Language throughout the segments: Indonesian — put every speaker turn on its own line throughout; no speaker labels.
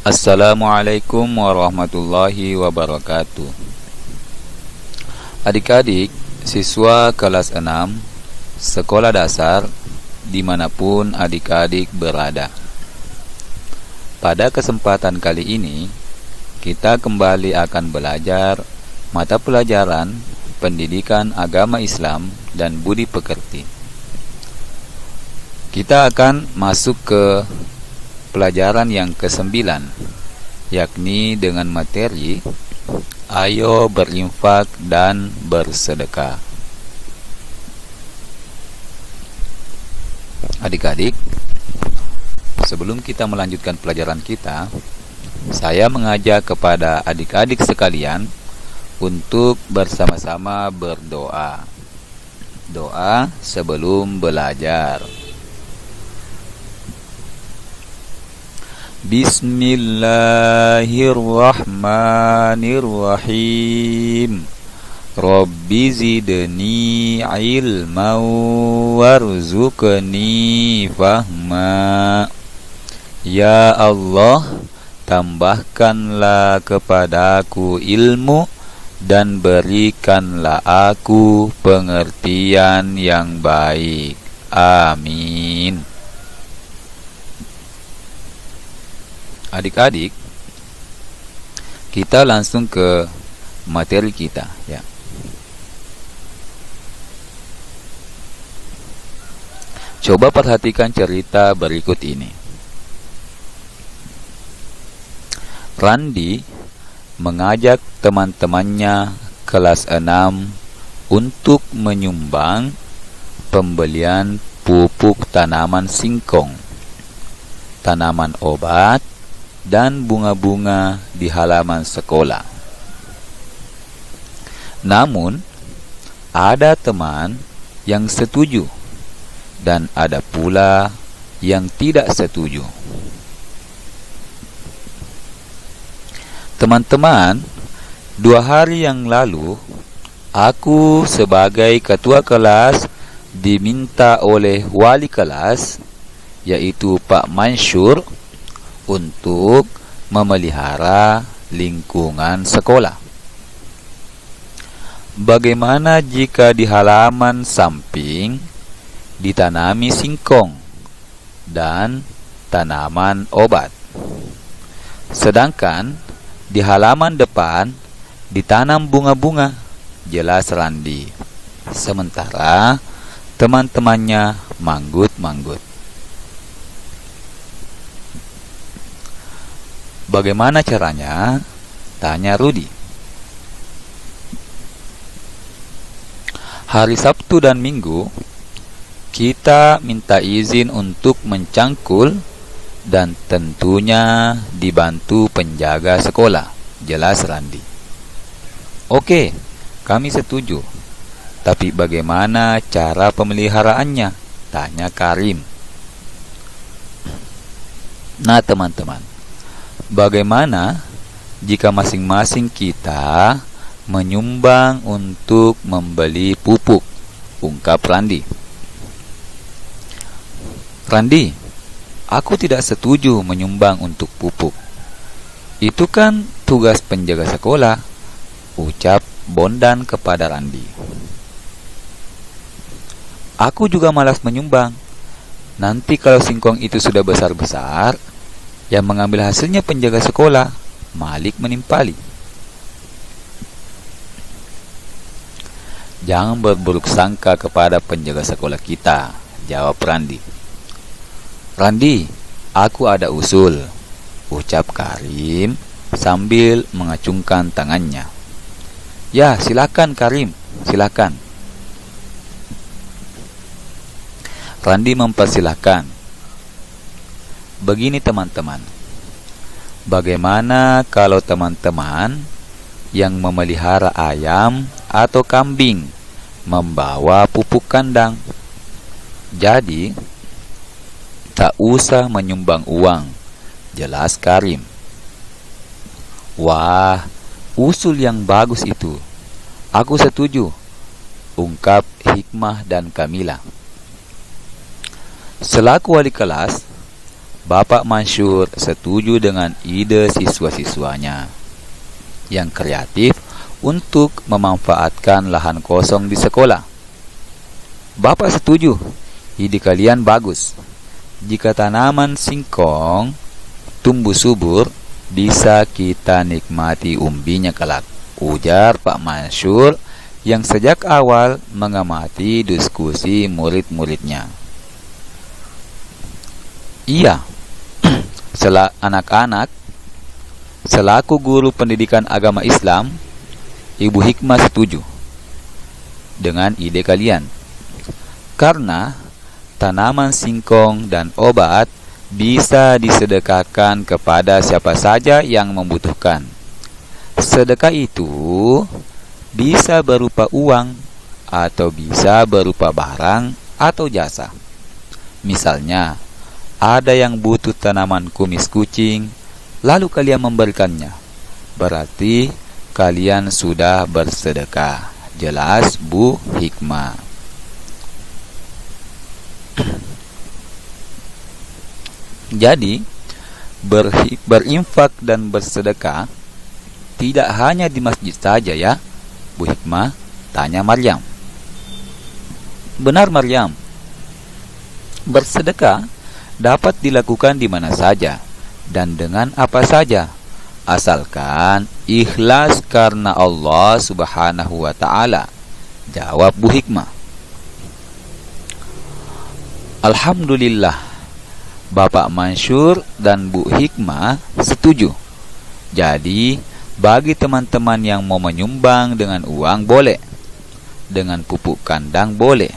Assalamualaikum warahmatullahi wabarakatuh. Adik-adik, siswa kelas 6 sekolah dasar dimanapun adik-adik berada. Pada kesempatan kali ini, kita kembali akan belajar mata pelajaran Pendidikan Agama Islam dan Budi Pekerti. Kita akan masuk ke pelajaran yang ke-9, yakni dengan materi ayo berinfak dan bersedekah. Adik-adik, sebelum kita melanjutkan pelajaran kita, saya mengajak kepada adik-adik sekalian untuk bersama-sama berdoa. Doa sebelum belajar. Bismillahirrahmanirrahim. Rabbi zidni ilman warzuqni fahma. Ya Allah, tambahkanlah kepadaku ilmu dan berikanlah aku pengertian yang baik. Amin. Adik-adik, kita langsung ke materi kita, ya. Coba perhatikan cerita berikut ini. Randi mengajak teman-temannya kelas 6 untuk menyumbang pembelian pupuk tanaman singkong, tanaman obat, dan bunga-bunga di halaman sekolah. Namun, ada teman yang setuju dan ada pula yang tidak setuju. Teman-teman, 2 hari yang lalu, aku sebagai ketua kelas diminta oleh wali kelas, yaitu Pak Mansur, untuk memelihara lingkungan sekolah. Bagaimana jika di halaman samping ditanami singkong dan tanaman obat, sedangkan di halaman depan ditanam bunga-bunga? Jelas Randi. Sementara teman-temannya manggut-manggut. Bagaimana caranya? Tanya Rudi. Hari Sabtu dan Minggu, kita minta izin untuk mencangkul dan tentunya dibantu penjaga sekolah. Jelas Randi. Oke, kami setuju. Tapi bagaimana cara pemeliharaannya? Tanya Karim. Nah teman-teman, bagaimana jika masing-masing kita menyumbang untuk membeli pupuk? Ungkap Randi. Randi, aku tidak setuju menyumbang untuk pupuk. Itu kan tugas penjaga sekolah, ucap Bondan kepada Randi. Aku juga malas menyumbang. Nanti kalau singkong itu sudah besar-besar, yang mengambil hasilnya penjaga sekolah, Malik menimpali. Jangan berburuk sangka kepada penjaga sekolah kita, jawab Randi. Randi, aku ada usul, ucap Karim sambil mengacungkan tangannya. Ya, silakan Karim, silakan. Randi mempersilahkan. Begini teman-teman, bagaimana kalau teman-teman yang memelihara ayam atau kambing membawa pupuk kandang? Jadi, tak usah menyumbang uang, jelas Karim. Wah, usul yang bagus itu. Aku setuju, ungkap Hikmah dan Kamila. Selaku wali kelas, Bapak Mansur setuju dengan ide siswa-siswanya yang kreatif untuk memanfaatkan lahan kosong di sekolah. Bapak setuju, ide kalian bagus. Jika tanaman singkong tumbuh subur, bisa kita nikmati umbinya kelak, ujar Pak Mansur yang sejak awal mengamati diskusi murid-muridnya. Iya, anak-anak, selaku guru pendidikan agama Islam, Ibu Hikmah setuju dengan ide kalian. Karena tanaman singkong dan obat bisa disedekahkan kepada siapa saja yang membutuhkan. Sedekah itu bisa berupa uang atau bisa berupa barang atau jasa. Misalnya, ada yang butuh tanaman kumis kucing, lalu kalian memberikannya. Berarti kalian sudah bersedekah. Jelas Bu Hikmah. Jadi, berinfak dan bersedekah tidak hanya di masjid saja ya, Bu Hikmah, tanya Maryam. Benar Maryam, bersedekah dapat dilakukan di mana saja dan dengan apa saja, asalkan ikhlas karena Allah Subhanahu wa Ta'ala, jawab Bu Hikmah. Alhamdulillah, Bapak Mansur dan Bu Hikmah setuju. Jadi, bagi teman-teman yang mau menyumbang dengan uang boleh, dengan pupuk kandang boleh.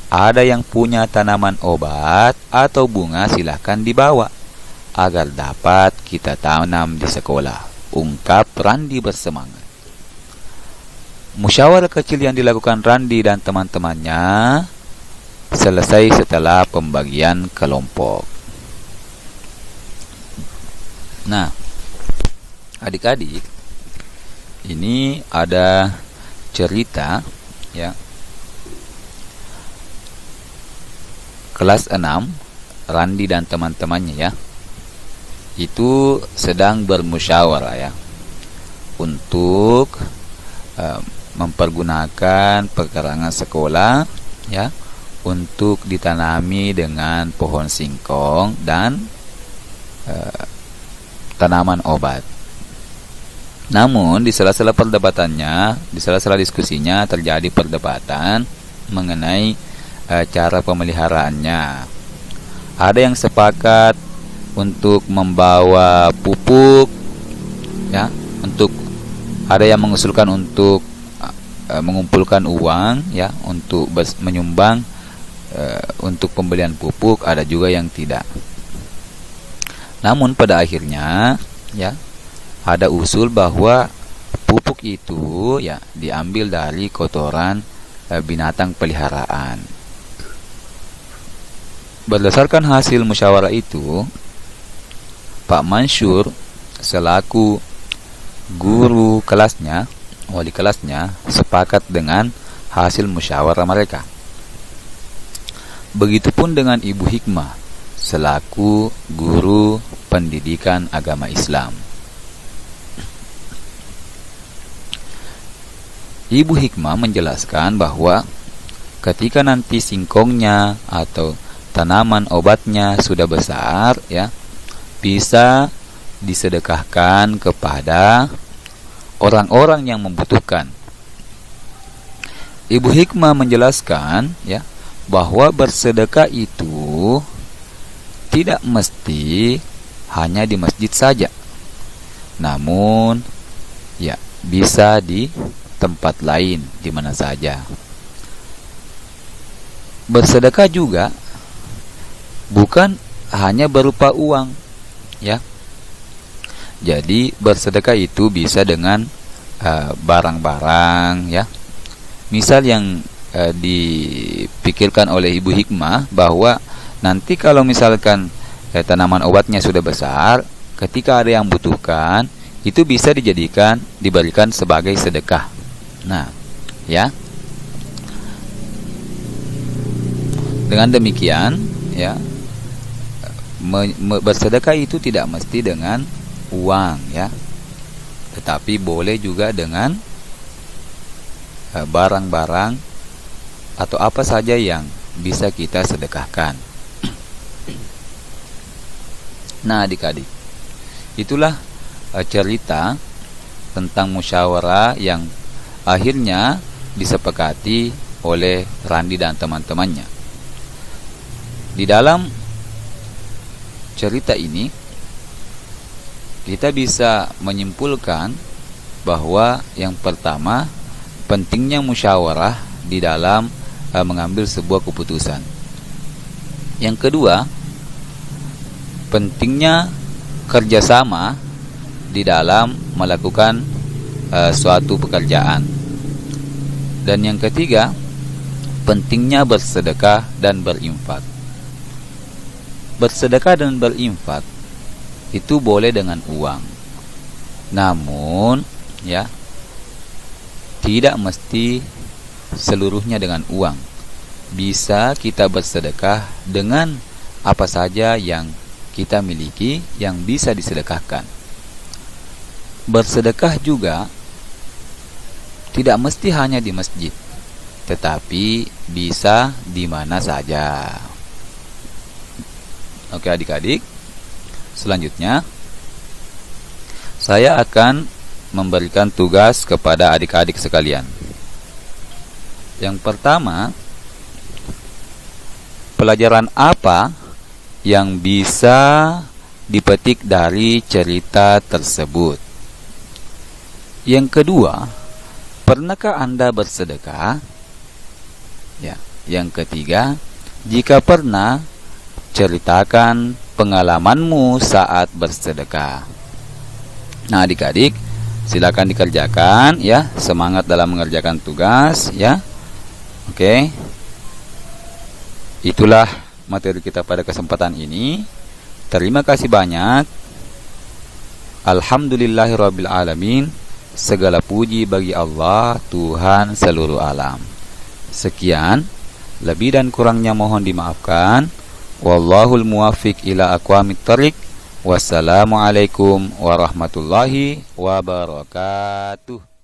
Ada yang punya tanaman obat atau bunga silahkan dibawa, agar dapat kita tanam di sekolah, ungkap Randi bersemangat. Musyawarah kecil yang dilakukan Randi dan teman-temannya selesai setelah pembagian kelompok. Nah, adik-adik, ini ada cerita ya. Kelas 6, Randi dan teman-temannya ya, itu sedang bermusyawarah ya untuk mempergunakan pekarangan sekolah ya untuk ditanami dengan pohon singkong dan tanaman obat. Namun di sela-sela perdebatannya, di sela-sela diskusinya terjadi perdebatan mengenai cara pemeliharaannya. Ada yang sepakat untuk membawa pupuk ya, ada yang mengusulkan untuk mengumpulkan uang ya untuk menyumbang untuk pembelian pupuk, ada juga yang tidak. Namun pada akhirnya ya ada usul bahwa pupuk itu ya diambil dari kotoran binatang peliharaan. Berdasarkan hasil musyawarah itu, Pak Mansur selaku guru kelasnya, wali kelasnya, sepakat dengan hasil musyawarah mereka. Begitupun dengan Ibu Hikmah selaku guru pendidikan agama Islam. Ibu Hikmah menjelaskan bahwa ketika nanti singkongnya atau tanaman obatnya sudah besar ya, bisa disedekahkan kepada orang-orang yang membutuhkan. Ibu Hikmah menjelaskan ya bahwa bersedekah itu tidak mesti hanya di masjid saja, namun ya bisa di tempat lain di mana saja. Bersedekah juga bukan hanya berupa uang ya. Jadi bersedekah itu bisa dengan barang-barang ya. Misal yang dipikirkan oleh Ibu Hikmah bahwa nanti kalau misalkan tanaman obatnya sudah besar, ketika ada yang butuhkan, itu bisa diberikan sebagai sedekah. Nah, ya. Dengan demikian, ya, Bersedekah itu tidak mesti dengan uang ya, tetapi boleh juga dengan barang-barang atau apa saja yang bisa kita sedekahkan. Nah adik-adik, itulah cerita tentang musyawarah yang akhirnya disepakati oleh Randi dan teman-temannya. Di dalam cerita ini kita bisa menyimpulkan bahwa yang pertama, pentingnya musyawarah di dalam mengambil sebuah keputusan. Yang kedua, pentingnya kerjasama di dalam melakukan suatu pekerjaan. Dan yang ketiga, pentingnya bersedekah dan berinfak. Bersedekah dan berinfak itu boleh dengan uang, namun ya tidak mesti seluruhnya dengan uang. Bisa kita bersedekah dengan apa saja yang kita miliki yang bisa disedekahkan. Bersedekah juga tidak mesti hanya di masjid, tetapi bisa di mana saja. Oke adik-adik, selanjutnya saya akan memberikan tugas kepada adik-adik sekalian. Yang pertama, pelajaran apa yang bisa dipetik dari cerita tersebut? Yang kedua, pernahkah Anda bersedekah? Ya. Yang ketiga, jika pernah, ceritakan pengalamanmu saat bersedekah. Nah, adik-adik, silakan dikerjakan ya. Semangat dalam mengerjakan tugas ya. Oke. Itulah materi kita pada kesempatan ini. Terima kasih banyak. Alhamdulillahirabbil alamin. Segala puji bagi Allah, Tuhan seluruh alam. Sekian, lebih dan kurangnya mohon dimaafkan. Wallahul muwaffiq ila aqwamit thoriq. Wassalamualaikum warahmatullahi wabarakatuh.